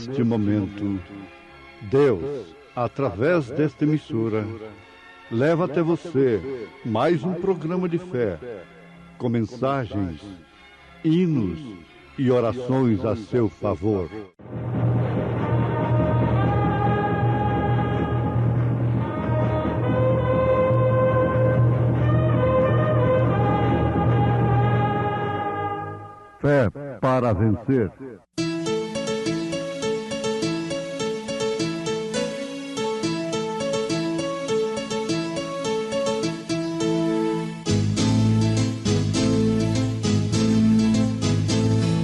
neste momento, Deus, através desta emissora, leva até você mais um programa de fé, com mensagens, hinos e orações a seu favor. Fé para vencer.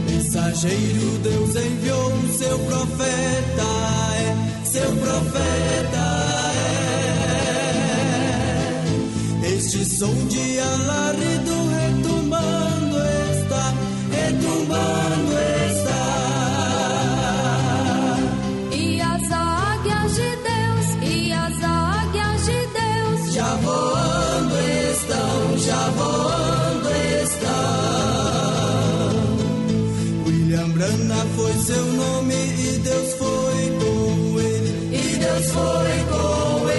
Mensageiro, Deus enviou o seu profeta, seu profeta é. Este som de alarido retumbando está, retumbando está. E as águias de Deus, e as águias de Deus, já voando estão, já voando estão. William Branham foi seu nome e Deus foi com ele, e Deus foi com ele.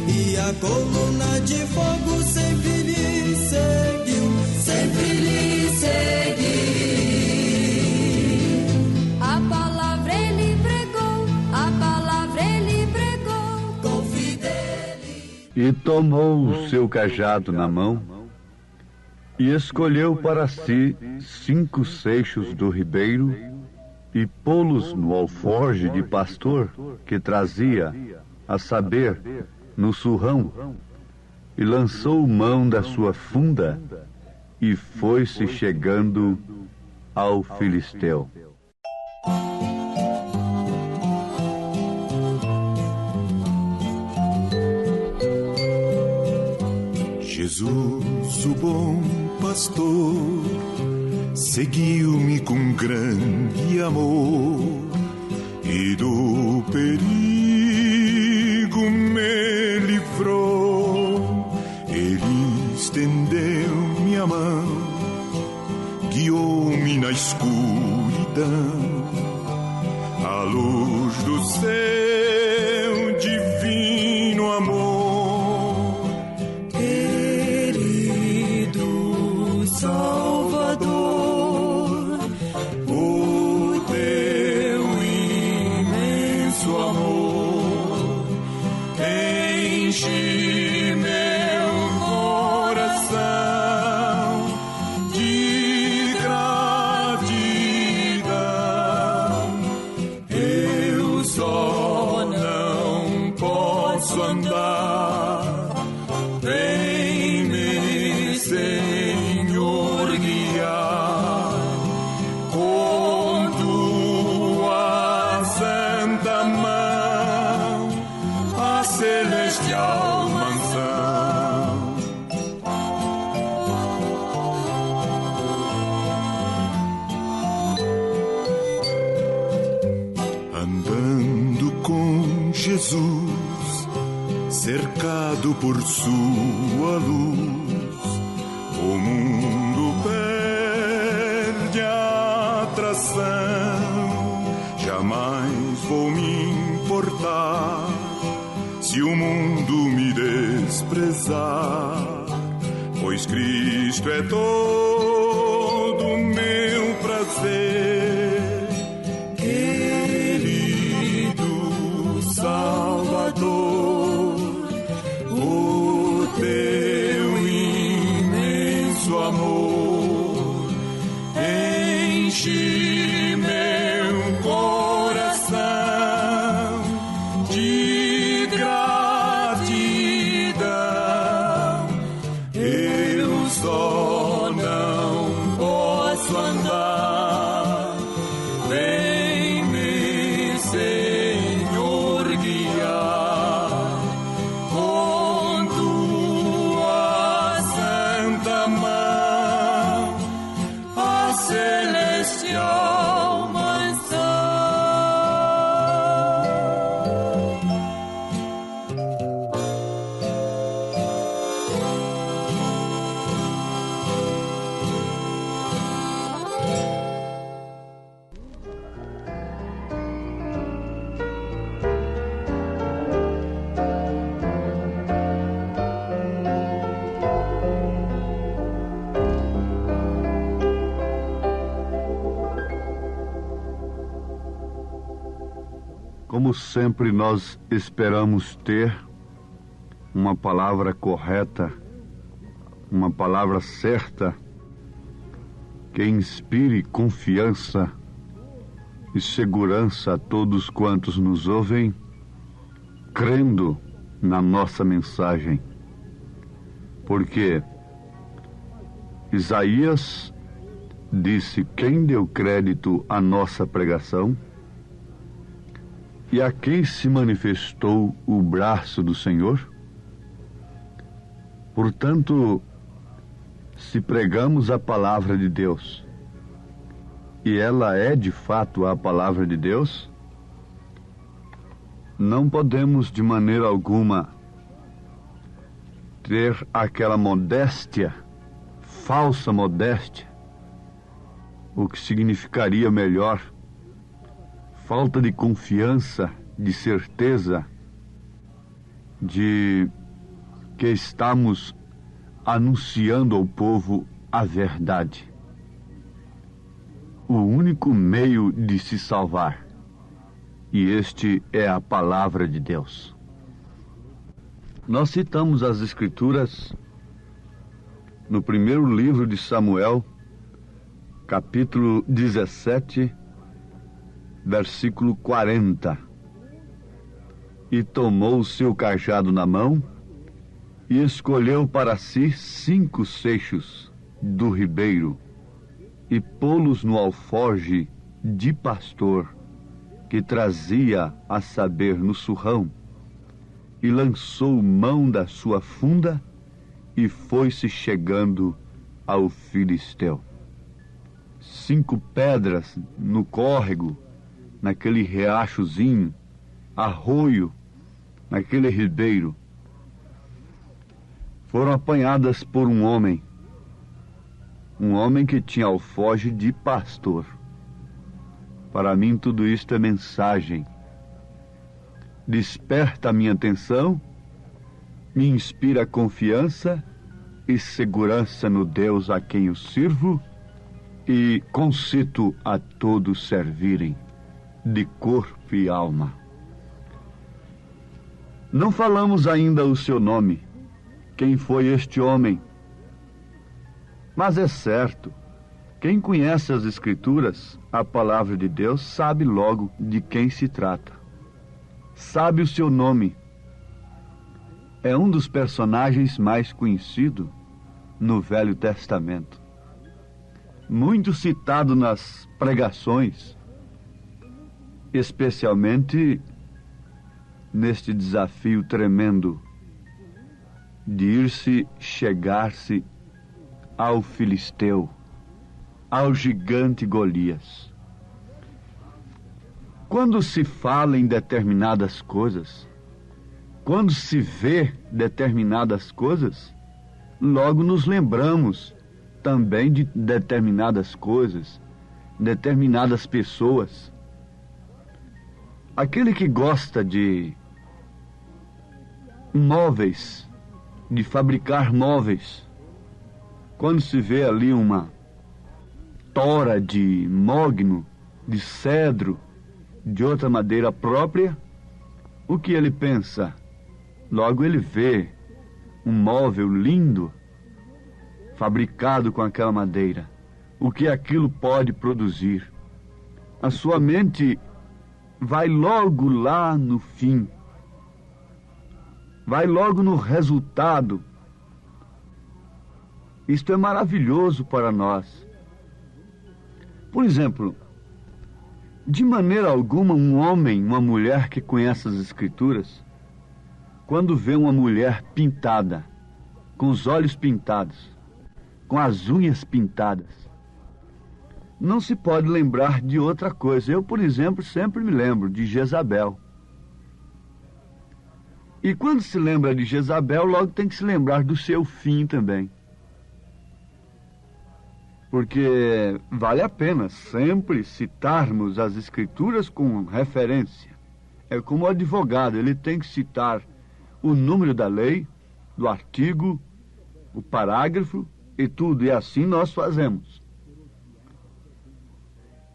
E a coluna de fogo sempre lhe seguiu, sempre lhe seguiu. a palavra ele pregou, a palavra ele pregou, Com fidelidade. E tomou o seu cajado na mão e escolheu para si 5 seixos do ribeiro e pô-los no alforje de pastor que trazia, a saber, no surrão, e lançou mão da sua funda e foi-se chegando ao filisteu. Jesus, o bom pastor, seguiu-me com grande amor e do perigo me livrou. Ele estendeu-me a mão, guiou-me na escuridão, à luz do seu divino amor. Salvador, o teu imenso amor enche meu coração de gratidão. Eu só não posso andar, vem-me Senhor guiar com tua santa mão a celestial mansão. Andando com Jesus, cercado por sua luz, o mundo perde a atração. Jamais vou me importar se o mundo me desprezar, pois Cristo é todo meu prazer. Querido Salvador, o teu imenso amor enche meu coração de gratidão. Eu só não posso andar, Como sempre, nós esperamos ter uma palavra correta, uma palavra certa, que inspire confiança e segurança a todos quantos nos ouvem, crendo na nossa mensagem. Porque Isaías disse: quem deu crédito à nossa pregação? E a quem se manifestou o braço do Senhor? Portanto, se pregamos a palavra de Deus, e ela é de fato a palavra de Deus, não podemos de maneira alguma ter aquela modéstia, falsa modéstia, o que significaria melhor, falta de confiança, de certeza, de que estamos anunciando ao povo a verdade. O único meio de se salvar. E este é a palavra de Deus. Nós citamos as Escrituras no primeiro livro de Samuel, capítulo 17, versículo 40. E tomou o seu cajado na mão e escolheu para si 5 seixos do ribeiro e pô-los no alforje de pastor que trazia, a saber, no surrão, e lançou mão da sua funda e foi-se chegando ao filisteu. 5 pedras no córrego, naquele riachozinho, arroio, naquele ribeiro, foram apanhadas por um homem que tinha alforje de pastor. Para mim tudo isto é mensagem. Desperta a minha atenção, me inspira confiança e segurança no Deus a quem eu sirvo, e concito a todos servirem, de corpo e alma. Não falamos ainda o seu nome, quem foi este homem. Mas é certo, quem conhece as Escrituras, a palavra de Deus, sabe logo de quem se trata. Sabe o seu nome. É um dos personagens mais conhecidos no Velho Testamento. Muito citado nas pregações, especialmente neste desafio tremendo de chegar-se ao filisteu, ao gigante Golias. Quando se fala em determinadas coisas, quando se vê determinadas coisas, logo nos lembramos também de determinadas coisas, determinadas pessoas. Aquele que gosta de móveis, de fabricar móveis, quando se vê ali uma tora de mogno, de cedro, de outra madeira própria, o que ele pensa? Logo ele vê um móvel lindo, fabricado com aquela madeira. O que aquilo pode produzir? A sua mente vai logo lá no fim, vai logo no resultado. Isto é maravilhoso para nós. Por exemplo, de maneira alguma um homem, uma mulher que conhece as Escrituras, quando vê uma mulher pintada, com os olhos pintados, com as unhas pintadas, não se pode lembrar de outra coisa. Eu, por exemplo, sempre me lembro de Jezabel. E quando se lembra de Jezabel, logo tem que se lembrar do seu fim também. Porque vale a pena sempre citarmos as Escrituras com referência. É como o advogado, ele tem que citar o número da lei, do artigo, o parágrafo e tudo, e assim nós fazemos.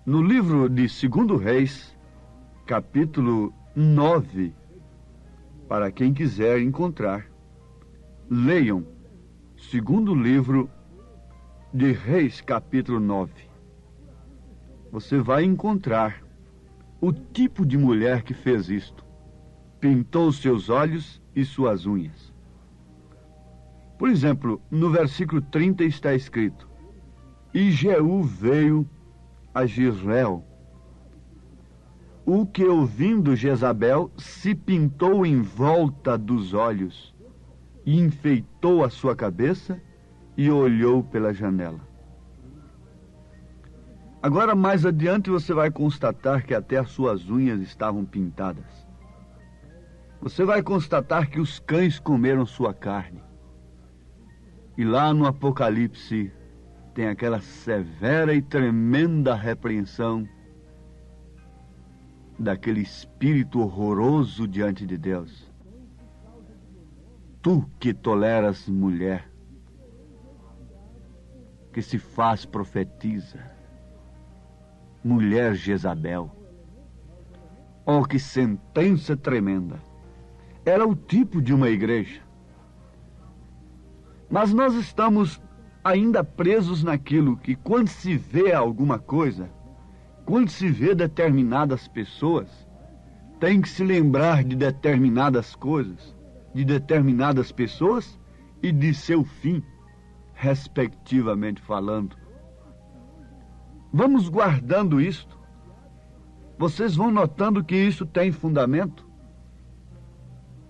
No livro de 2 Reis, capítulo 9, para quem quiser encontrar. Leiam segundo livro de Reis, capítulo 9. Você vai encontrar o tipo de mulher que fez isto. Pintou seus olhos e suas unhas. Por exemplo, no versículo 30 está escrito: E Jeú veio a Jezreel, o que, ouvindo Jezabel, se pintou em volta dos olhos, e enfeitou a sua cabeça, e olhou pela janela. Agora, mais adiante, você vai constatar que até as suas unhas estavam pintadas. Você vai constatar que os cães comeram sua carne. E lá no Apocalipse tem aquela severa e tremenda repreensão daquele espírito horroroso diante de Deus. Tu que toleras mulher, que se faz profetiza, mulher Jezabel. Oh, que sentença tremenda! Era o tipo de uma igreja. Mas nós estamos ainda presos naquilo que, quando se vê alguma coisa, quando se vê determinadas pessoas, tem que se lembrar de determinadas coisas, de determinadas pessoas e de seu fim, respectivamente falando. Vamos guardando isto. Vocês vão notando que isso tem fundamento.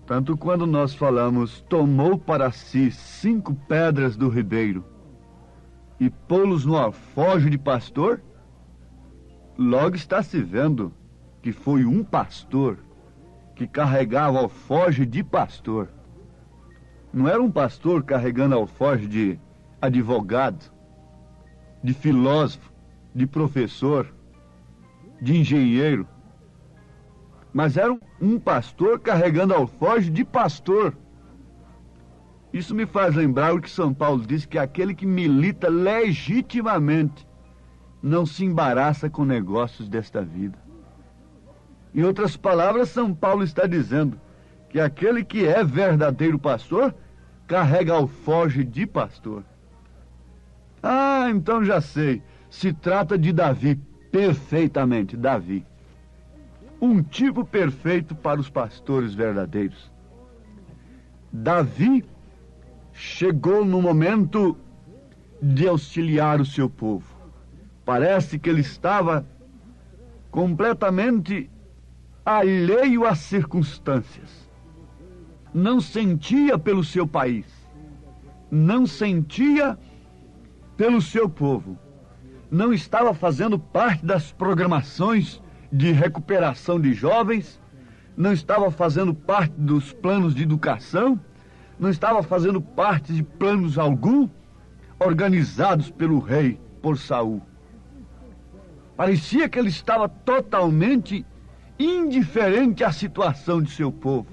Tanto quando nós falamos, tomou para si 5 pedras do ribeiro e pô-los no alforje de pastor, logo está se vendo que foi um pastor que carregava alforje de pastor. Não era um pastor carregando alforje de advogado, de filósofo, de professor, de engenheiro, mas era um pastor carregando alforje de pastor. Isso me faz lembrar o que São Paulo diz, que aquele que milita legitimamente não se embaraça com negócios desta vida. Em outras palavras, São Paulo está dizendo que aquele que é verdadeiro pastor carrega alforje de pastor. Ah, então já sei. Se trata de Davi, perfeitamente, Davi. Um tipo perfeito para os pastores verdadeiros. Davi chegou no momento de auxiliar o seu povo. Parece que ele estava completamente alheio às circunstâncias. Não sentia pelo seu país. Não sentia pelo seu povo. Não estava fazendo parte das programações de recuperação de jovens, não estava fazendo parte dos planos de educação, não estava fazendo parte de planos algum organizados pelo rei, por Saul. Parecia que ele estava totalmente indiferente à situação de seu povo.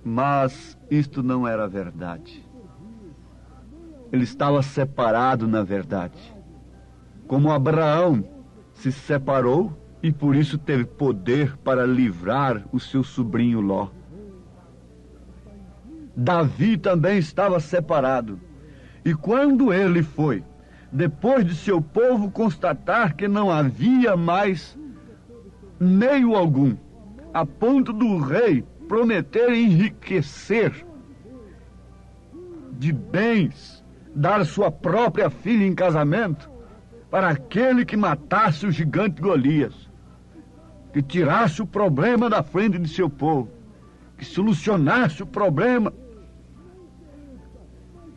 Mas isto não era verdade. Ele estava separado, na verdade. Como Abraão se separou e por isso teve poder para livrar o seu sobrinho Ló. Davi também estava separado. E quando ele foi, depois de seu povo constatar que não havia mais meio algum, a ponto do rei prometer enriquecer de bens, dar sua própria filha em casamento para aquele que matasse o gigante Golias, que tirasse o problema da frente de seu povo, que solucionasse o problema.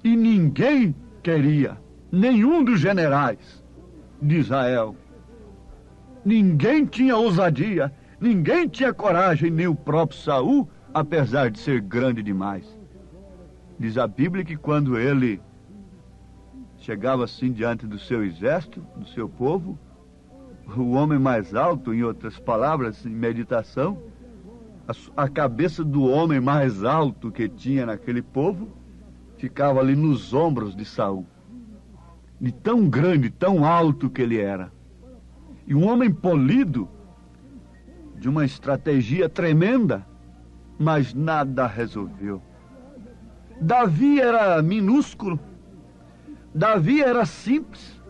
E ninguém queria, nenhum dos generais de Israel. Ninguém tinha ousadia, ninguém tinha coragem, nem o próprio Saul, apesar de ser grande demais. Diz a Bíblia que quando ele chegava assim diante do seu exército, do seu povo, o homem mais alto, em outras palavras, em meditação, a cabeça do homem mais alto que tinha naquele povo ficava ali nos ombros de Saul. De tão grande, tão alto que ele era. E um homem polido, de uma estratégia tremenda, mas nada resolveu. Davi era minúsculo, Davi era simples,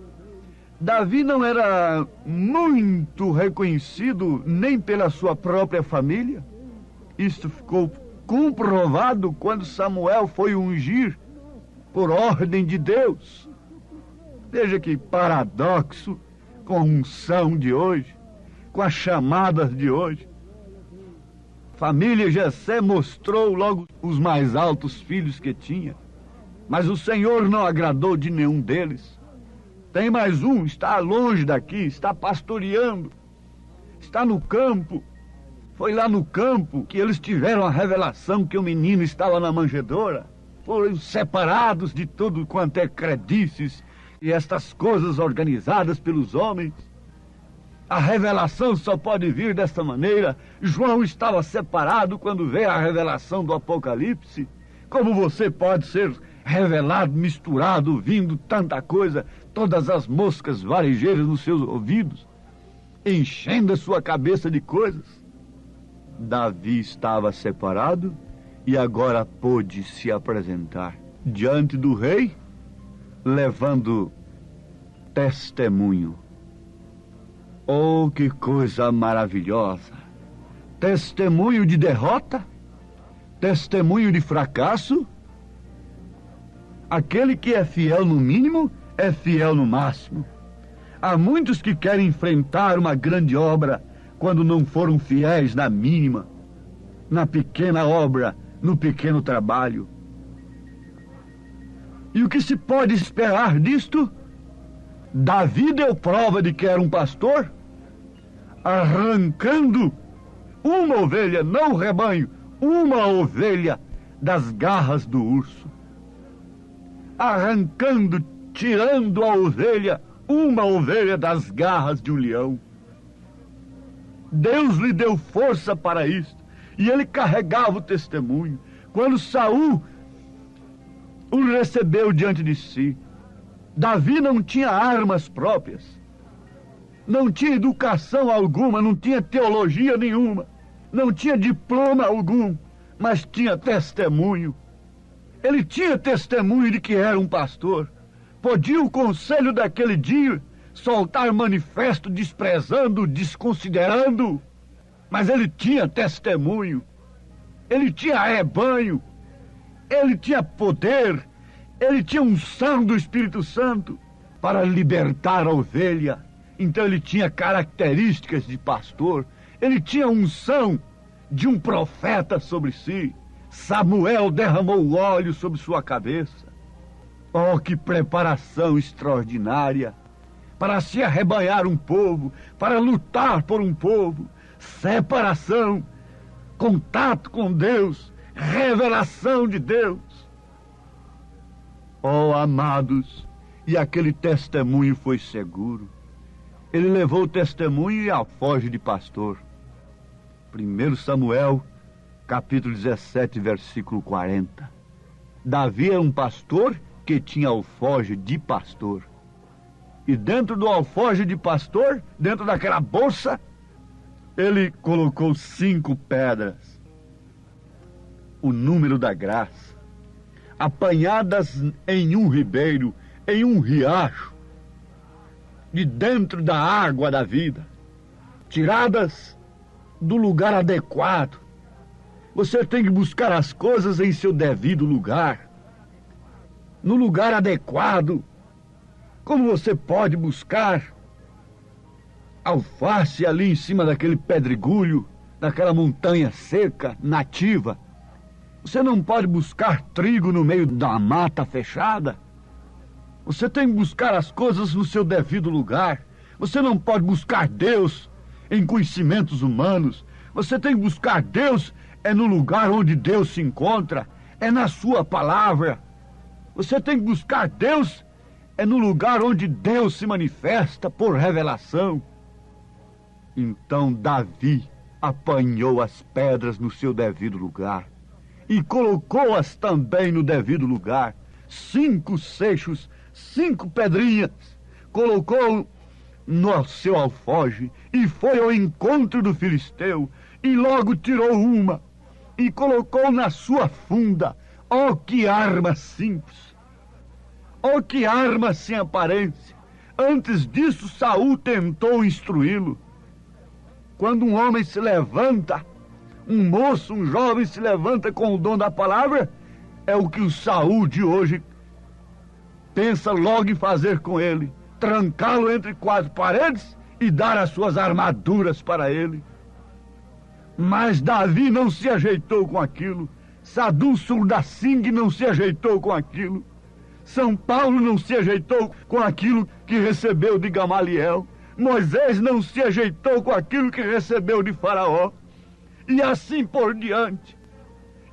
Davi não era muito reconhecido nem pela sua própria família. Isto ficou comprovado quando Samuel foi ungir por ordem de Deus. Veja que paradoxo com a unção de hoje, com as chamadas de hoje. Família Jessé mostrou logo os mais altos filhos que tinha, mas o Senhor não agradou de nenhum deles. Tem mais um, está longe daqui, está pastoreando, está no campo. Foi lá no campo que eles tiveram a revelação que o menino estava na manjedoura. Foram separados de tudo quanto é credícies e estas coisas organizadas pelos homens. A revelação só pode vir desta maneira. João estava separado quando veio a revelação do Apocalipse. Como você pode ser revelado, misturado, vindo tanta coisa, todas as moscas varejeiras nos seus ouvidos, enchendo a sua cabeça de coisas? Davi estava separado e agora pôde se apresentar diante do rei, levando testemunho. Oh, que coisa maravilhosa! Testemunho de derrota, testemunho de fracasso. Aquele que é fiel no mínimo é fiel no máximo. Há muitos que querem enfrentar uma grande obra quando não foram fiéis na mínima, na pequena obra, no pequeno trabalho. E o que se pode esperar disto? Davi deu prova de que era um pastor, arrancando uma ovelha, não o rebanho, uma ovelha das garras do urso. Arrancando, tirando a ovelha, uma ovelha das garras de um leão. Deus lhe deu força para isso, e ele carregava o testemunho. Quando Saul o recebeu diante de si, Davi não tinha armas próprias, não tinha educação alguma, não tinha teologia nenhuma, não tinha diploma algum, mas tinha testemunho. Ele tinha testemunho de que era um pastor. Podia o conselho daquele dia soltar manifesto desprezando, desconsiderando, mas ele tinha testemunho, ele tinha rebanho, ele tinha poder, ele tinha unção do Espírito Santo para libertar a ovelha. Então ele tinha características de pastor, ele tinha unção de um profeta sobre si. Samuel derramou o óleo sobre sua cabeça. Oh, que preparação extraordinária para se arrebanhar um povo, para lutar por um povo. Separação, contato com Deus, revelação de Deus. Oh, amados, e aquele testemunho foi seguro. Ele levou o testemunho e a alforje de pastor. 1 Samuel, capítulo 17, versículo 40. Davi era um pastor que tinha alforje de pastor. E dentro do alforje de pastor, dentro daquela bolsa, ele colocou 5 pedras. O número da graça. Apanhadas em um ribeiro, em um riacho, de dentro da água da vida. Tiradas do lugar adequado. Você tem que buscar as coisas em seu devido lugar, no lugar adequado. Como você pode buscar alface ali em cima daquele pedregulho, daquela montanha seca, nativa? Você não pode buscar trigo no meio da mata fechada. Você tem que buscar as coisas no seu devido lugar. Você não pode buscar Deus em conhecimentos humanos. Você tem que buscar Deus no lugar onde Deus se encontra, é na sua palavra. Você tem que buscar Deus no lugar onde Deus se manifesta por revelação. Então Davi apanhou as pedras no seu devido lugar e colocou-as também no devido lugar. 5 seixos, 5 pedrinhas. Colocou no seu alforje e foi ao encontro do filisteu e logo tirou uma e colocou na sua funda. Oh, que arma simples! Oh, que arma sem aparência! Antes disso, Saul tentou instruí-lo. Quando um homem se levanta, um moço, um jovem se levanta com o dom da palavra, é o que o Saul de hoje pensa logo em fazer com ele: trancá-lo entre quatro paredes e dar as suas armaduras para ele. Mas Davi não se ajeitou com aquilo. Sadum Surdasing não se ajeitou com aquilo. São Paulo não se ajeitou com aquilo que recebeu de Gamaliel. Moisés não se ajeitou com aquilo que recebeu de Faraó. E assim por diante.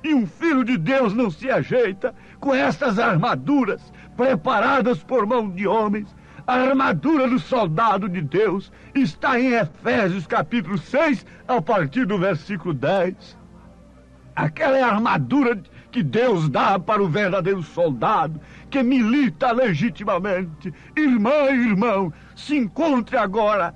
E um filho de Deus não se ajeita com estas armaduras preparadas por mão de homens. A armadura do soldado de Deus está em Efésios capítulo 6, a partir do versículo 10. Aquela é a armadura que Deus dá para o verdadeiro soldado, que milita legitimamente. Irmã e irmão, se encontre agora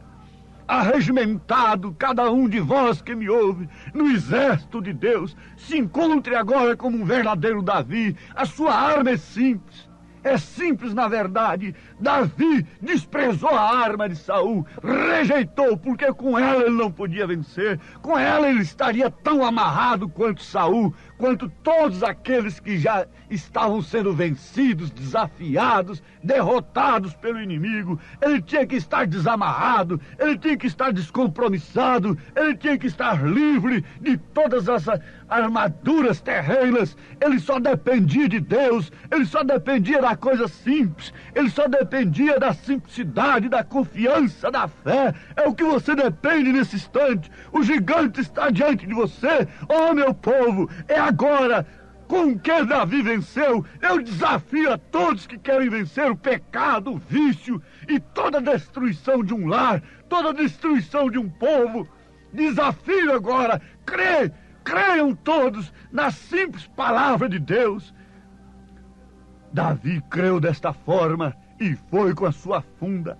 arregimentado, cada um de vós que me ouve, no exército de Deus. Se encontre agora como um verdadeiro Davi. A sua arma é simples. É simples, na verdade. Davi desprezou a arma de Saul, rejeitou, porque com ela ele não podia vencer. Com ela ele estaria tão amarrado quanto Saul, quanto todos aqueles que já estavam sendo vencidos, desafiados, derrotados pelo inimigo. Ele tinha que estar desamarrado, ele tinha que estar descompromissado, ele tinha que estar livre de todas essas armaduras terrenas. Ele só dependia de Deus, ele só dependia da coisa simples, ele só dependia da simplicidade, da confiança, da fé. É o que você depende nesse instante. O gigante está diante de você. Oh, meu povo, é agora. Com que Davi venceu? Eu desafio a todos que querem vencer o pecado, o vício e toda a destruição de um lar, toda a destruição de um povo. Desafio agora. Creiam todos na simples palavra de Deus. Davi creu desta forma e foi com a sua funda.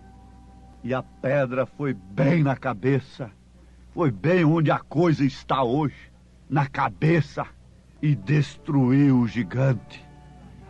E a pedra foi bem na cabeça. Foi bem onde a coisa está hoje, na cabeça. E destruiu o gigante.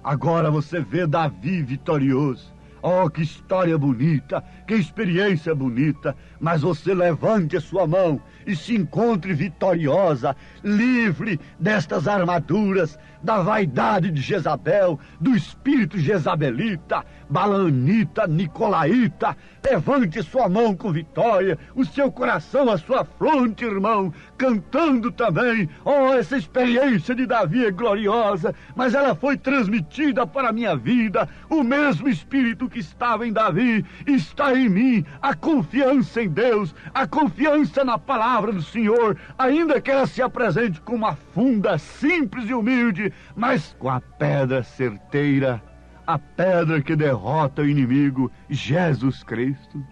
Agora você vê Davi vitorioso. Oh, que história bonita, que experiência bonita. Mas você levante a sua mão e se encontre vitoriosa, livre destas armaduras, da vaidade de Jezabel, do espírito jezabelita, balanita, nicolaíta. Levante sua mão com vitória, o seu coração, a sua fronte, irmão, cantando também. Oh, essa experiência de Davi é gloriosa, mas ela foi transmitida para a minha vida. O mesmo espírito que estava em Davi está em mim. A confiança em Deus, a confiança na palavra do Senhor, ainda que ela se apresente com uma funda simples e humilde, mas com a pedra certeira, a pedra que derrota o inimigo, Jesus Cristo.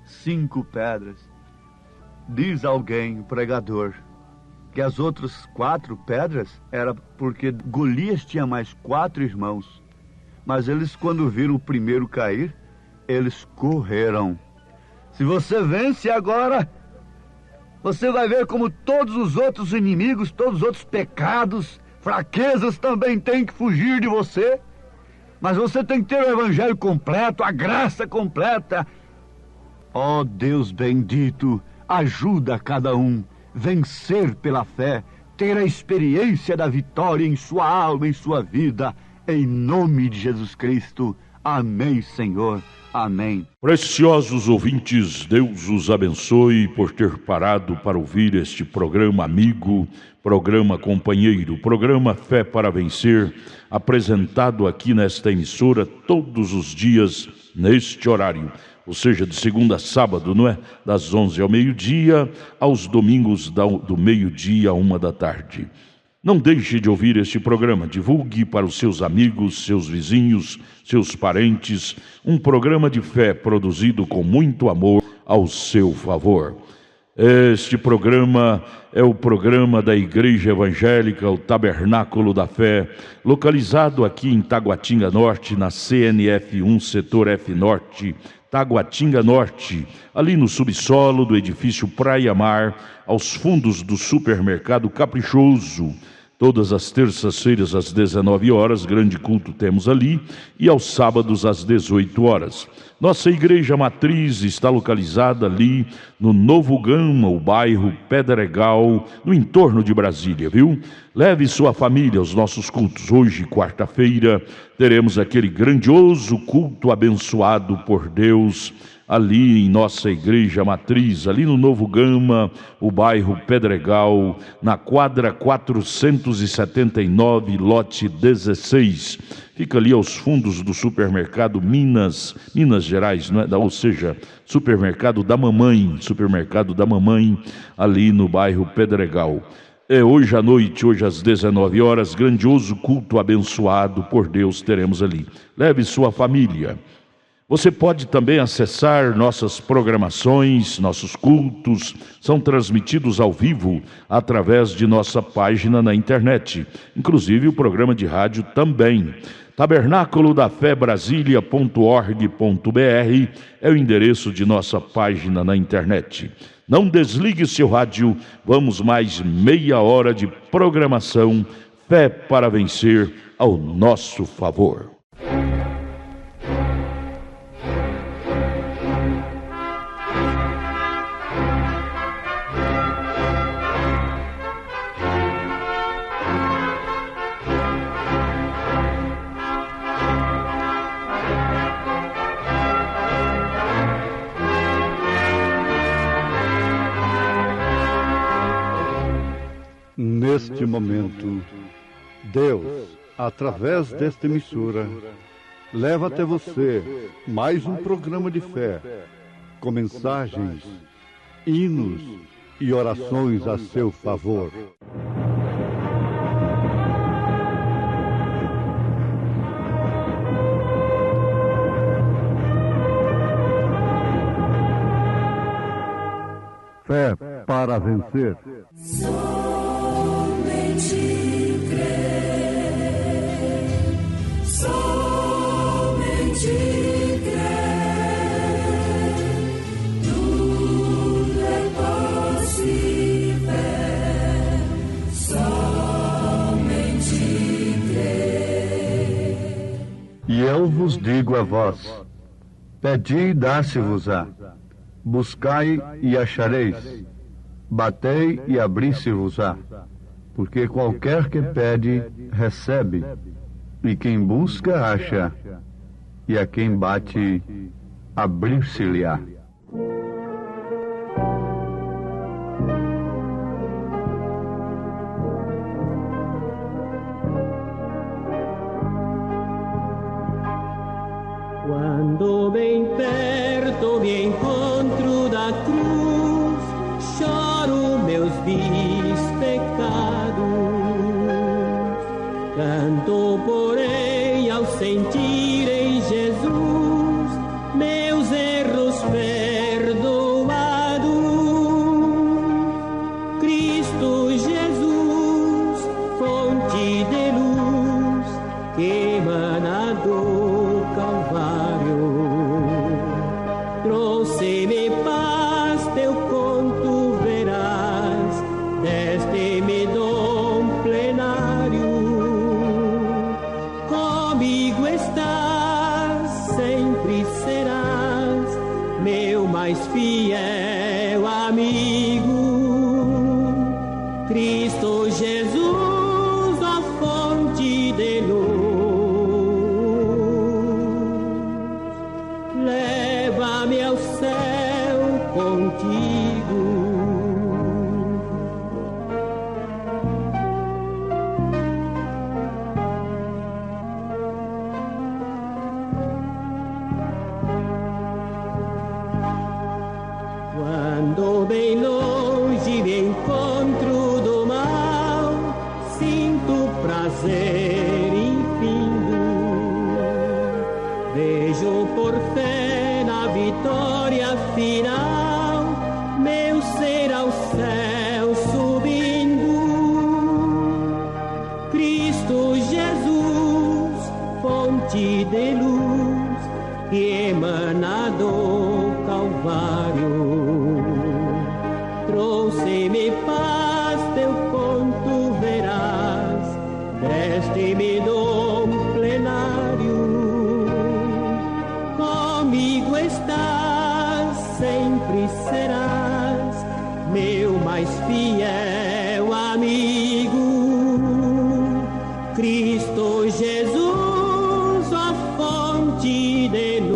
5 pedras. Diz alguém, pregador, que as outras 4 pedras era porque Golias tinha mais 4 irmãos. Mas eles, quando viram o primeiro cair, eles correram. Se você vence agora, você vai ver como todos os outros inimigos, todos os outros pecados, fraquezas também têm que fugir de você. Mas você tem que ter o evangelho completo, a graça completa. Ó Deus bendito, ajuda cada um a vencer pela fé, ter a experiência da vitória em sua alma, em sua vida, em nome de Jesus Cristo. Amém, Senhor. Amém. Preciosos ouvintes, Deus os abençoe por ter parado para ouvir este programa amigo, programa companheiro, programa Fé para Vencer, apresentado aqui nesta emissora todos os dias neste horário, ou seja, de segunda a sábado, não é? Das 11 ao meio-dia, aos domingos do meio-dia à 1 da tarde. Não deixe de ouvir este programa, divulgue para os seus amigos, seus vizinhos, seus parentes, um programa de fé produzido com muito amor ao seu favor. Este programa é o programa da Igreja Evangélica, o Tabernáculo da Fé, localizado aqui em Taguatinga Norte, na CNF 1, Setor F Norte, Taguatinga Norte, ali no subsolo do edifício Praia Mar, aos fundos do supermercado Caprichoso. Todas as terças-feiras às 19 horas, grande culto temos ali, e aos sábados às 18 horas. Nossa igreja matriz está localizada ali no Novo Gama, o bairro Pedregal, no entorno de Brasília, viu? Leve sua família aos nossos cultos. Hoje, quarta-feira, teremos aquele grandioso culto abençoado por Deus, ali em nossa igreja matriz, ali no Novo Gama, o bairro Pedregal, na quadra 479, lote 16. Fica ali aos fundos do supermercado Minas Gerais, não é? Ou seja, supermercado da mamãe, ali no bairro Pedregal. Hoje à noite, hoje às 19 horas, grandioso culto abençoado por Deus teremos ali. Leve sua família. Você pode também acessar nossas programações, nossos cultos, são transmitidos ao vivo através de nossa página na internet, inclusive o programa de rádio também. Tabernáculo da Fé Brasília.org.br é o endereço de nossa página na internet. Não desligue seu rádio, vamos mais meia hora de programação, Fé para Vencer ao nosso favor. Neste momento, Deus, através desta emissora, leva até você mais um programa de fé, com mensagens, hinos e orações a seu favor. Fé para vencer. Somente crer, tudo é possível. Somente crer. E eu vos digo a vós: pedi e dá-se-vos-á, buscai e achareis, batei e abri-se-vos-á. Porque qualquer que pede, recebe, e quem busca, acha, e a quem bate, abrir-se-lhe-á. Quando bem perto me encontro da cruz, choro meus vis pecados. Canto, porém, ao sentir em Jesus meus erros perdoados. Cristo Jesus, fonte de luz, que emana do Calvário, trouxe-me paz, teu conto verás, deste-me dom plenário. Comigo estás, sempre serás, meu mais fiel amigo. Cristo Jesus, a fonte de luz, leva-me ao céu contigo. Quando bem longe me encontro do mal, sinto prazer infindo. Vejo por fé na vitória final, meu ser ao céu subindo. Cristo Jesus, fonte de luz, que emana do Calvário. Trouxe-me paz, teu conto verás, deste-me dom plenário. Comigo estás, sempre serás, meu mais fiel amigo. Cristo Jesus, a fonte de luz,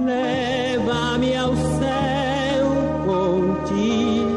leva-me ao céu contigo.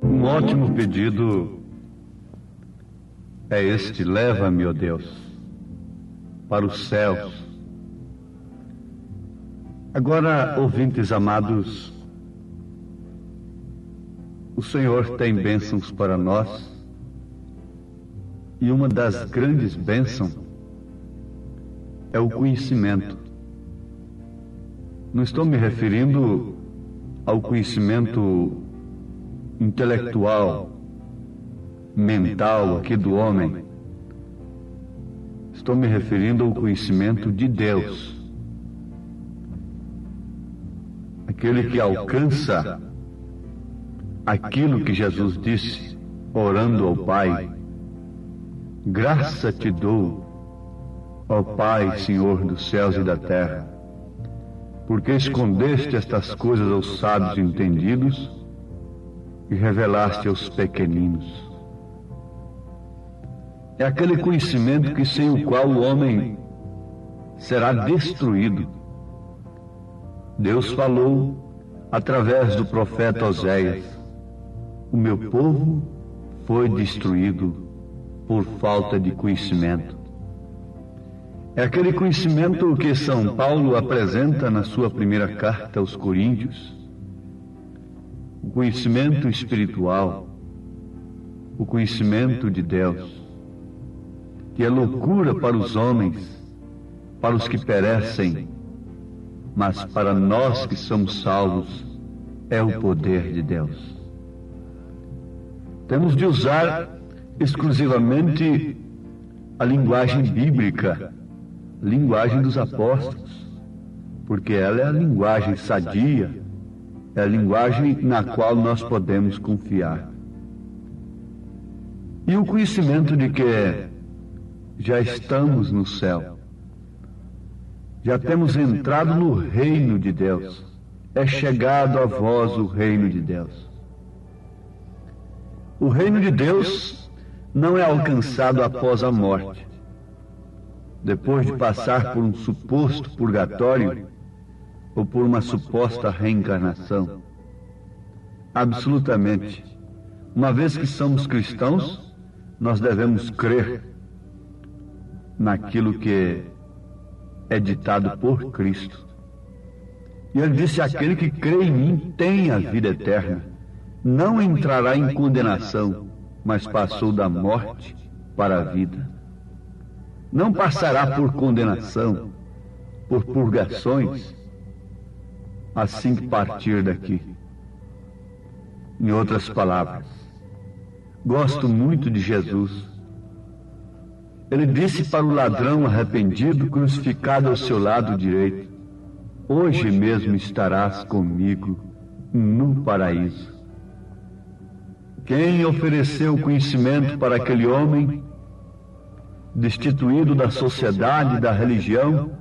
Um ótimo pedido é este: leva-me, ó Deus, para os céus. Agora, ouvintes amados, o Senhor tem bênçãos para nós, e uma das grandes bênçãos é o conhecimento. Não estou me referindo ao conhecimento intelectual, mental aqui do homem. Estou me referindo ao conhecimento de Deus. Aquele que alcança aquilo que Jesus disse, orando ao Pai: graça te dou, ó Pai, Senhor dos céus e da terra, porque escondeste estas coisas aos sábios entendidos e revelaste aos pequeninos. É aquele conhecimento que sem o qual o homem será destruído. Deus falou através do profeta Oséias: o meu povo foi destruído por falta de conhecimento. É aquele conhecimento que São Paulo apresenta na sua primeira carta aos Coríntios, o conhecimento espiritual, o conhecimento de Deus, que é loucura para os homens, para os que perecem, mas para nós que somos salvos é o poder de Deus. Temos de usar exclusivamente a linguagem bíblica, linguagem dos apóstolos, porque ela é a linguagem sadia, é a linguagem na qual nós podemos confiar. E o conhecimento de que já estamos no céu, já temos entrado no reino de Deus, é chegado a vós o reino de Deus. O reino de Deus não é alcançado após a morte, depois de passar por um suposto purgatório ou por uma suposta reencarnação. Absolutamente. Uma vez que somos cristãos, nós devemos crer naquilo que é ditado por Cristo. E ele disse: aquele que crê em mim tem a vida eterna, não entrará em condenação, mas passou da morte para a vida. Não passará por condenação, por purgações, assim que partir daqui. Em outras palavras, gosto muito de Jesus. Ele disse para o ladrão arrependido crucificado ao seu lado direito: hoje mesmo estarás comigo no paraíso. Quem ofereceu conhecimento para aquele homem destituído da sociedade, da religião,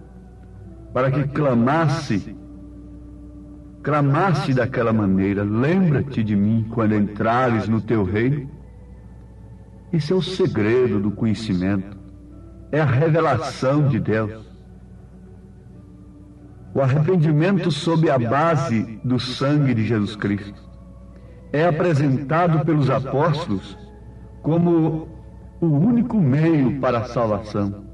para que clamasse daquela maneira: lembra-te de mim quando entrares no teu reino. Esse é o segredo do conhecimento, é a revelação de Deus. O arrependimento sob a base do sangue de Jesus Cristo é apresentado pelos apóstolos como o único meio para a salvação.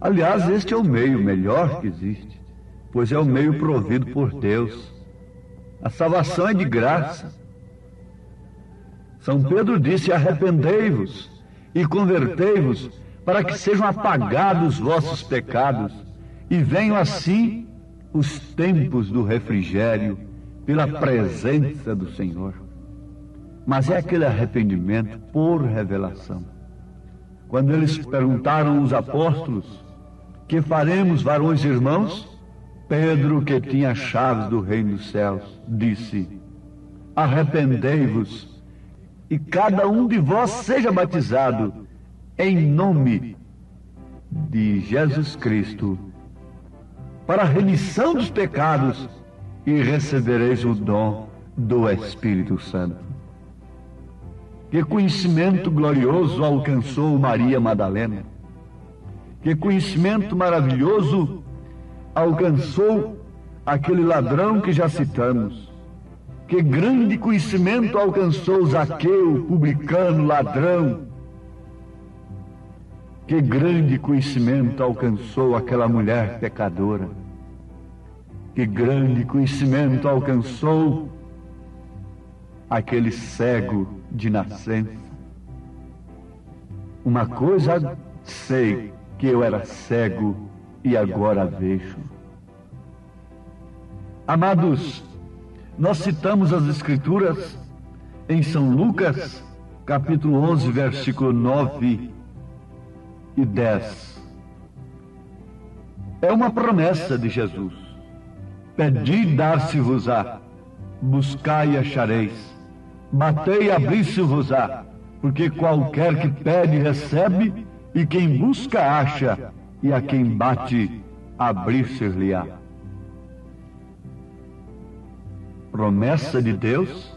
Aliás, este é o meio melhor que existe, pois é o meio provido por Deus. A salvação é de graça. São Pedro disse: arrependei-vos e convertei-vos, para que sejam apagados os vossos pecados e venham assim os tempos do refrigério pela presença do Senhor. Mas é aquele arrependimento por revelação. Quando eles perguntaram aos apóstolos: que faremos, varões e irmãos? Pedro, que tinha as chaves do reino dos céus, disse: arrependei-vos e cada um de vós seja batizado em nome de Jesus Cristo para a remissão dos pecados, e recebereis o dom do Espírito Santo. Que conhecimento glorioso alcançou Maria Madalena! Que conhecimento maravilhoso alcançou aquele ladrão que já citamos! Que grande conhecimento alcançou Zaqueu, publicano, ladrão! Que grande conhecimento alcançou aquela mulher pecadora! Que grande conhecimento alcançou aquele cego de nascença! Uma coisa sei, que eu era cego e agora vejo. Amados, nós citamos as Escrituras em São Lucas, capítulo 11, versículo 9 e 10. É uma promessa de Jesus: pedi, dar-se-vos-á, buscai e achareis, batei e abrir-se-vos-á, porque qualquer que pede recebe, e quem busca acha, e a quem bate abrir-se-lhe-á. Promessa de Deus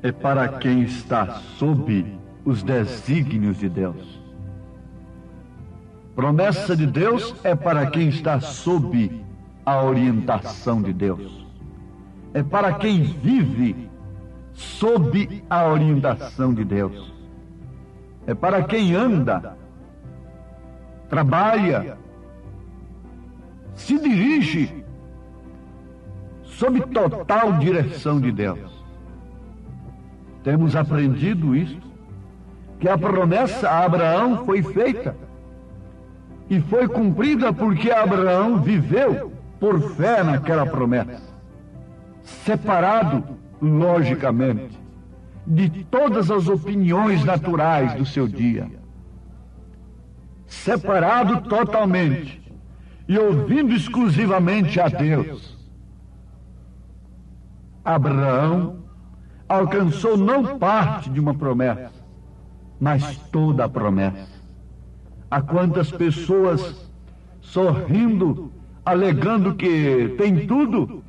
é para quem está sob os desígnios de Deus. Promessa de Deus é para quem está sob a orientação de Deus. É para quem vive sob a orientação de Deus. É para quem anda, trabalha, se dirige sob total direção de Deus. Temos aprendido isto, que a promessa a Abraão foi feita e foi cumprida porque Abraão viveu por fé naquela promessa, separado, logicamente, de todas as opiniões naturais do seu dia, separado totalmente e ouvindo exclusivamente a Deus. Abraão alcançou não parte de uma promessa, mas toda a promessa. Há quantas pessoas sorrindo, alegando que tem tudo,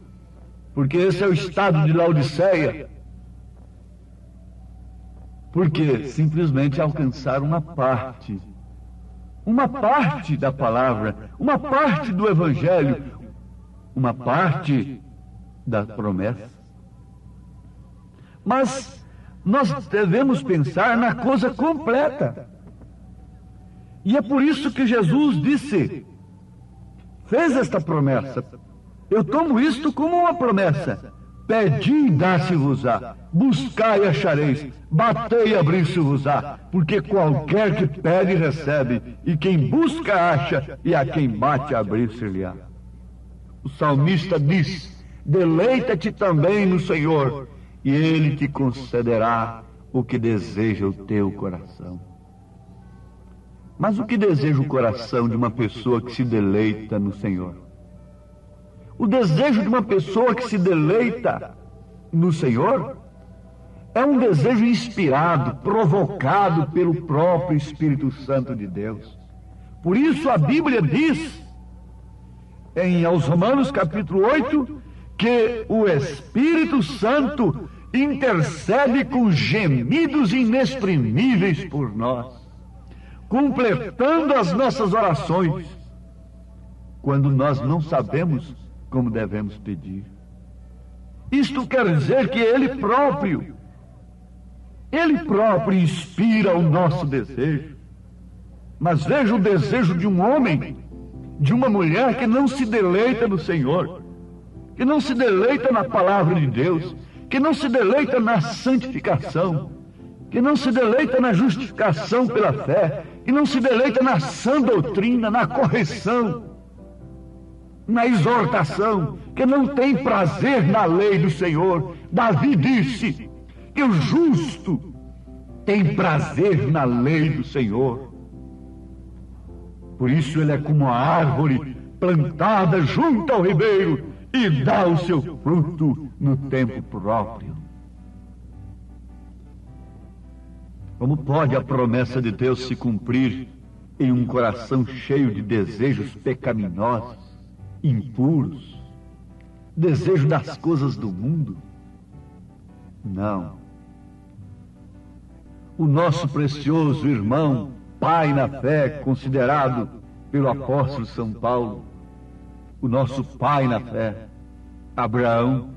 porque esse é o estado de Laodiceia, porque simplesmente alcançaram uma parte da palavra, uma parte do Evangelho, uma parte da promessa. Mas nós devemos pensar na coisa completa. E é por isso que Jesus fez esta promessa. Eu tomo isto como uma promessa. Pedi e dar-se-vos-á, buscai e achareis, batei e abrir-se-vos-á, porque qualquer que pede recebe, e quem busca acha, e a quem bate abrir-se-lhe-á. O salmista diz: deleita-te também no Senhor, e Ele te concederá o que deseja o teu coração. Mas o que deseja o coração de uma pessoa que se deleita no Senhor? O desejo de uma pessoa que se deleita no Senhor É um desejo inspirado, provocado pelo próprio Espírito Santo de Deus. Por isso a Bíblia diz, aos Romanos capítulo 8, que o Espírito Santo intercede com gemidos inexprimíveis por nós, completando as nossas orações, quando nós não sabemos como devemos pedir. Isto quer dizer que Ele próprio inspira o nosso desejo. Mas veja o desejo de um homem, de uma mulher que não se deleita no Senhor, que não se deleita na palavra de Deus, que não se deleita na santificação, que não se deleita na justificação pela fé, que não se deleita na sã doutrina, na correção, na exortação, que não tem prazer na lei do Senhor. Davi disse que o justo tem prazer na lei do Senhor. Por isso ele é como uma árvore plantada junto ao ribeiro e dá o seu fruto no tempo próprio. Como pode a promessa de Deus se cumprir em um coração cheio de desejos pecaminosos, impuros, desejo das coisas do mundo? Não. O nosso precioso irmão, pai na fé, considerado pelo apóstolo São Paulo, o nosso pai na fé, Abraão,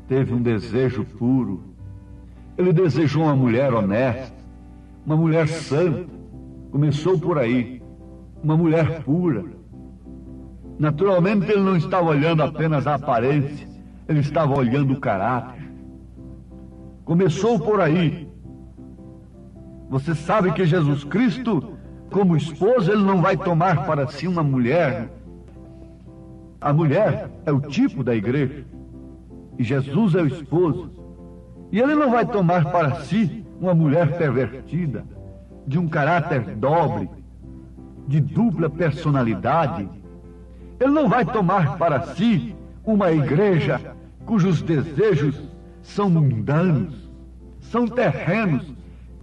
teve um desejo puro. Ele desejou uma mulher honesta, uma mulher santa. Começou por aí, uma mulher pura. Naturalmente ele não estava olhando apenas a aparência, ele estava olhando o caráter. Começou por aí. Você sabe que Jesus Cristo, como esposo, ele não vai tomar para si uma mulher. A mulher é o tipo da igreja, e Jesus é o esposo. E ele não vai tomar para si uma mulher pervertida, de um caráter dobre, de dupla personalidade. Ele não vai tomar para si uma igreja cujos desejos são mundanos, são terrenos,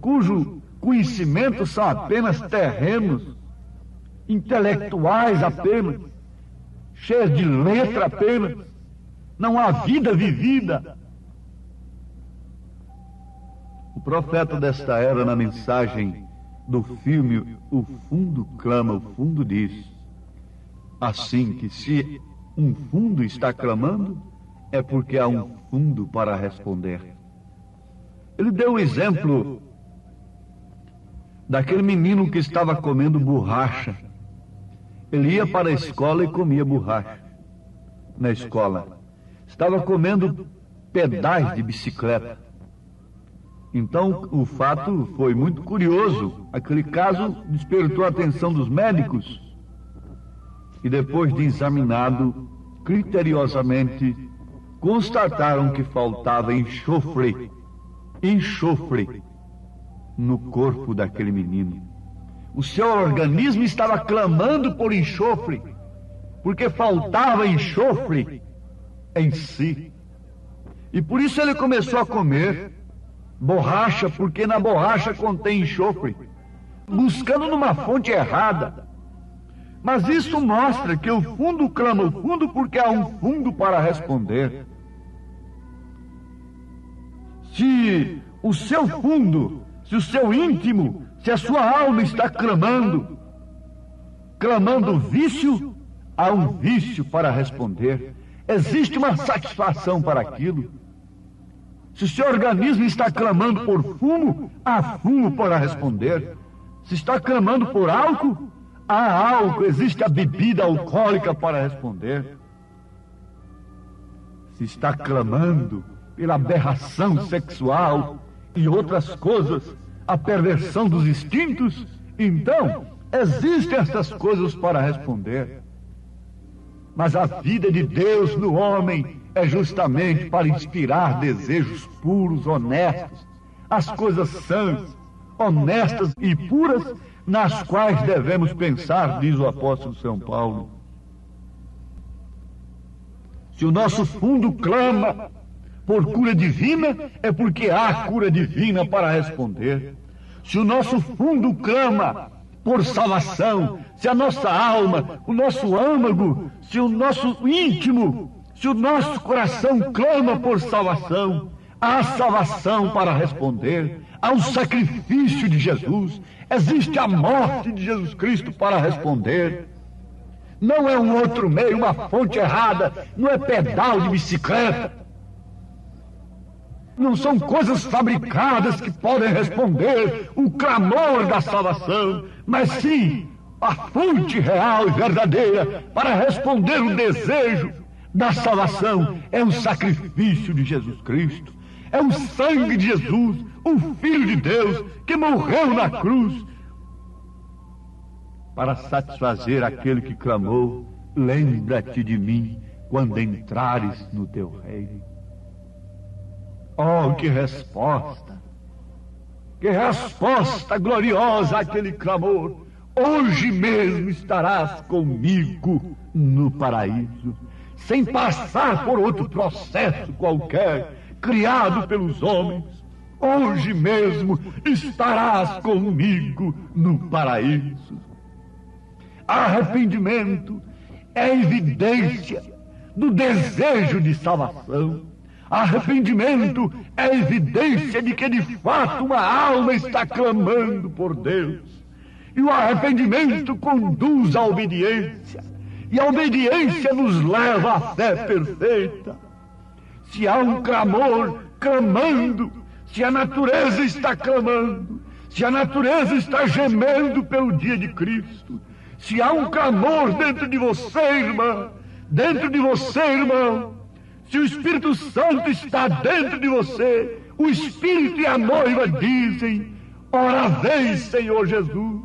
cujo conhecimento são apenas terrenos, intelectuais apenas, cheios de letra apenas, não há vida vivida. O profeta desta era, na mensagem do filme O Fundo Clama, o Fundo diz assim, que se um fundo está clamando, é porque há um fundo para responder. Ele deu o exemplo daquele menino que estava comendo borracha. Ele ia para a escola e comia borracha na escola. Estava comendo pedais de bicicleta. Então, o fato foi muito curioso. Aquele caso despertou a atenção dos médicos. E depois de examinado criteriosamente, constataram que faltava enxofre no corpo daquele menino. O seu organismo estava clamando por enxofre, porque faltava enxofre em si. E por isso ele começou a comer borracha, porque na borracha contém enxofre, buscando numa fonte errada. Mas isso mostra que o fundo clama o fundo porque há um fundo para responder. Se o seu fundo, se o seu íntimo, se a sua alma está clamando vício, há um vício para responder. Existe uma satisfação para aquilo. Se o seu organismo está clamando por fumo, há fumo para responder. Se está clamando por álcool, há álcool, existe a bebida alcoólica para responder. Se está clamando pela aberração sexual e outras coisas, a perversão dos instintos, então existem essas coisas para responder. Mas a vida de Deus no homem é justamente para inspirar desejos puros, honestos, as coisas sãs, honestas e puras, nas quais devemos pensar, diz o apóstolo São Paulo. Se o nosso fundo clama por cura divina, é porque há cura divina para responder. Se o nosso fundo clama por salvação, se a nossa alma, o nosso âmago, se o nosso íntimo, se o nosso coração clama por salvação, há salvação para responder, há o sacrifício de Jesus, existe a morte de Jesus Cristo para responder. Não é um outro meio, uma fonte errada, não é pedal de bicicleta. Não são coisas fabricadas que podem responder o clamor da salvação, mas sim a fonte real e verdadeira para responder o desejo da salvação é o sacrifício de Jesus Cristo. É o sangue de Jesus, o Filho de Deus, que morreu na cruz para satisfazer aquele que clamou: lembra-te de mim quando entrares no teu reino. Oh, que resposta! Que resposta gloriosa àquele clamor! Hoje mesmo estarás comigo no paraíso, sem passar por outro processo qualquer, criado pelos homens. Hoje mesmo estarás comigo no paraíso. Arrependimento é evidência do desejo de salvação. Arrependimento é evidência de que de fato uma alma está clamando por Deus. E o arrependimento conduz à obediência. E a obediência nos leva à fé perfeita. Se há um clamor clamando, se a natureza está clamando, se a natureza está gemendo pelo dia de Cristo, se há um clamor dentro de você, irmã, dentro de você, irmão, se o Espírito Santo está dentro de você, o Espírito e a noiva dizem: ora vem, Senhor Jesus,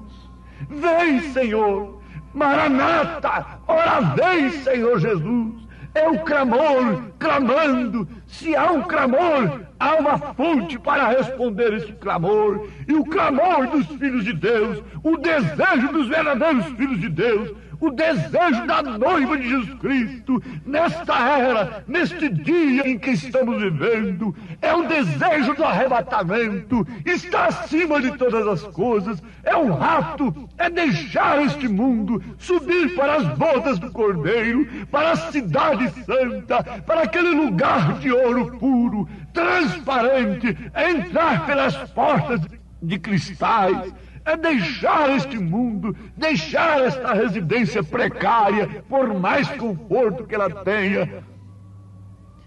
vem, Senhor, Maranata, ora vem, Senhor Jesus. É o clamor, clamando. Se há um clamor, há uma fonte para responder esse clamor. E o clamor dos filhos de Deus, o desejo dos verdadeiros filhos de Deus, o desejo da noiva de Jesus Cristo, nesta era, neste dia em que estamos vivendo, é o desejo do arrebatamento, está acima de todas as coisas, é um rapto, é deixar este mundo, subir para as bodas do Cordeiro, para a cidade santa, para aquele lugar de ouro puro, transparente, entrar pelas portas de cristais, é deixar este mundo, deixar esta residência precária, por mais conforto que ela tenha.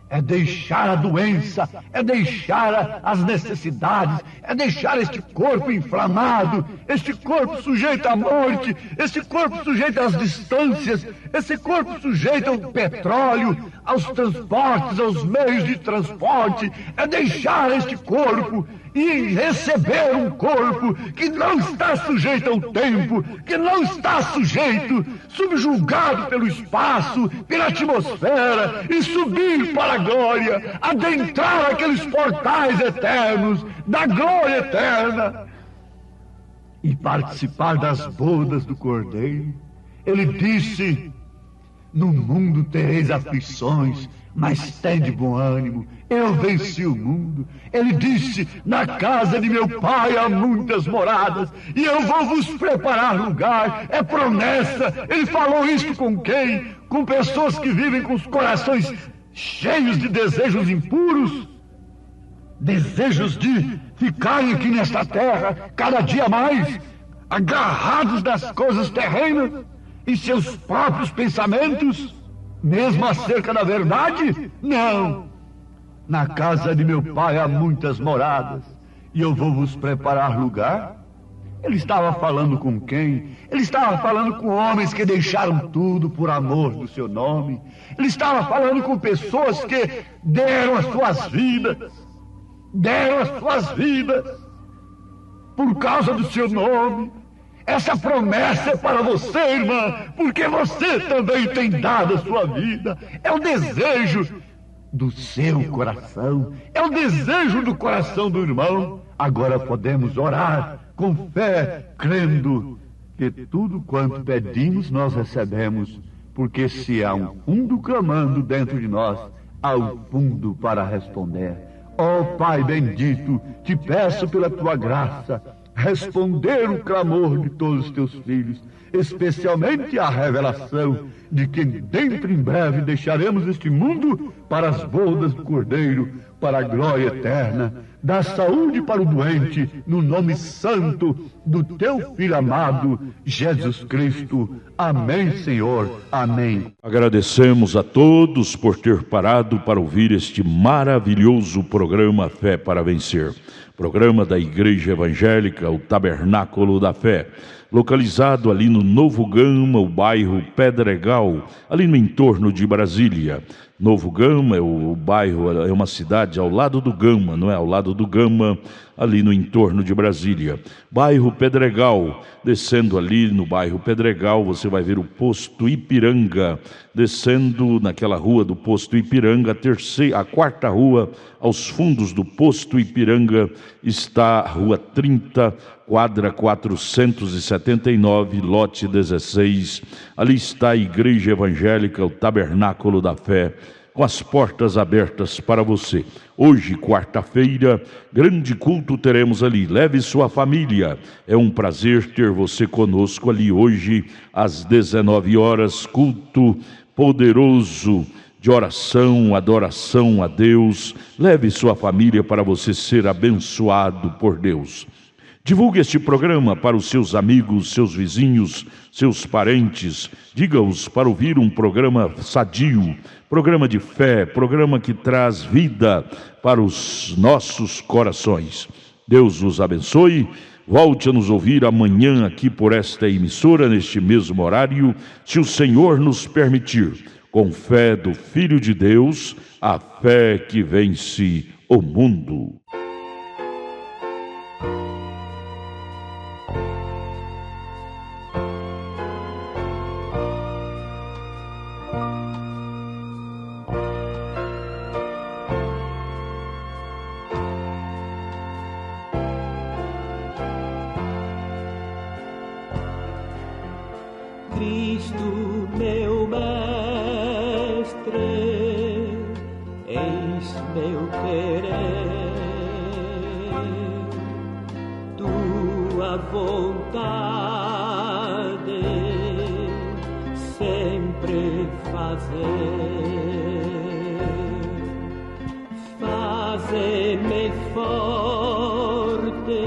É deixar a doença, é deixar as necessidades, é deixar este corpo inflamado, este corpo sujeito à morte, este corpo sujeito às distâncias, esse corpo sujeito ao petróleo, aos transportes, aos meios de transporte. É deixar este corpo e receber um corpo que não está sujeito ao tempo, que não está sujeito, subjugado pelo espaço, pela atmosfera, e subir para a glória, adentrar aqueles portais eternos da glória eterna e participar das bodas do Cordeiro. Ele disse: no mundo tereis aflições, mas tende bom ânimo, eu venci o mundo. Ele disse: na casa de meu pai há muitas moradas, e eu vou vos preparar lugar. É promessa. Ele falou isso com quem? Com pessoas que vivem com os corações cheios de desejos impuros, desejos de ficarem aqui nesta terra cada dia mais, agarrados nas coisas terrenas, em seus próprios pensamentos, mesmo acerca da verdade? Não. Na casa de meu pai há muitas moradas, e eu vou vos preparar lugar. Ele estava falando com quem? Ele estava falando com homens que deixaram tudo por amor do seu nome. Ele estava falando com pessoas que deram as suas vidas por causa do seu nome. Essa promessa é para você, irmã, porque você também tem dado a sua vida. É o desejo do seu coração, é o desejo do coração do irmão. Agora podemos orar com fé, crendo que tudo quanto pedimos nós recebemos, porque se há um fundo clamando dentro de nós, ao fundo para responder. Ó Pai bendito, te peço pela tua graça, responder o clamor de todos os teus filhos, especialmente a revelação de que dentro em breve deixaremos este mundo para as bodas do Cordeiro, para a glória eterna. Dá saúde para o doente, no nome santo do teu Filho amado, Jesus Cristo. Amém, Senhor. Amém. Agradecemos a todos por ter parado para ouvir este maravilhoso programa Fé para Vencer. Programa da Igreja Evangélica, o Tabernáculo da Fé, localizado ali no Novo Gama, o bairro Pedregal, ali no entorno de Brasília. Novo Gama, o bairro, é uma cidade ao lado do Gama, não é? Ao lado do Gama, ali no entorno de Brasília. Bairro Pedregal, descendo ali no bairro Pedregal, você vai ver o posto Ipiranga. Descendo naquela rua do posto Ipiranga, a quarta rua, aos fundos do posto Ipiranga, está a rua 30, quadra 479, lote 16. Ali está a Igreja Evangélica, o Tabernáculo da Fé, com as portas abertas para você. Hoje, quarta-feira, grande culto teremos ali. Leve sua família. É um prazer ter você conosco ali hoje, às 19 horas, culto poderoso de oração, adoração a Deus. Leve sua família para você ser abençoado por Deus. Divulgue este programa para os seus amigos, seus vizinhos, seus parentes. Diga-os para ouvir um programa sadio, programa de fé, programa que traz vida para os nossos corações. Deus os abençoe. Volte a nos ouvir amanhã aqui por esta emissora, neste mesmo horário, se o Senhor nos permitir. Com fé do Filho de Deus, a fé que vence o mundo. Cristo, meu mestre, eis meu querer, tua vontade sempre fazer, faze-me forte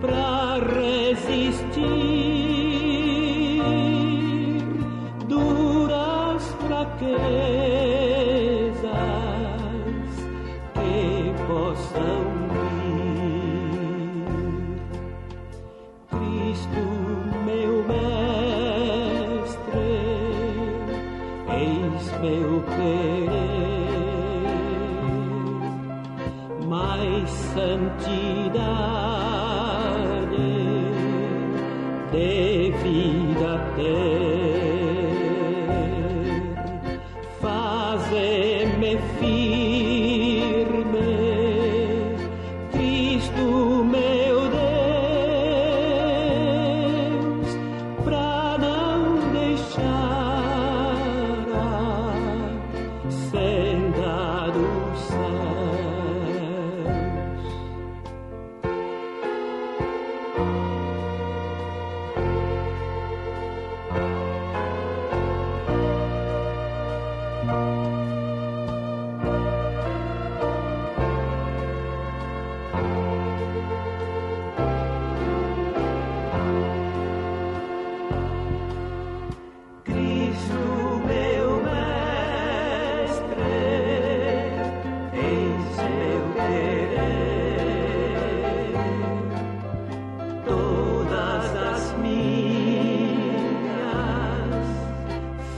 pra resistir que possam vir. Cristo, meu mestre, eis meu querer, mais santidade de vida ter. Faze-me firme, Cristo meu Deus, pra não deixar a senda dos céus.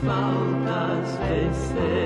Faltas vencer.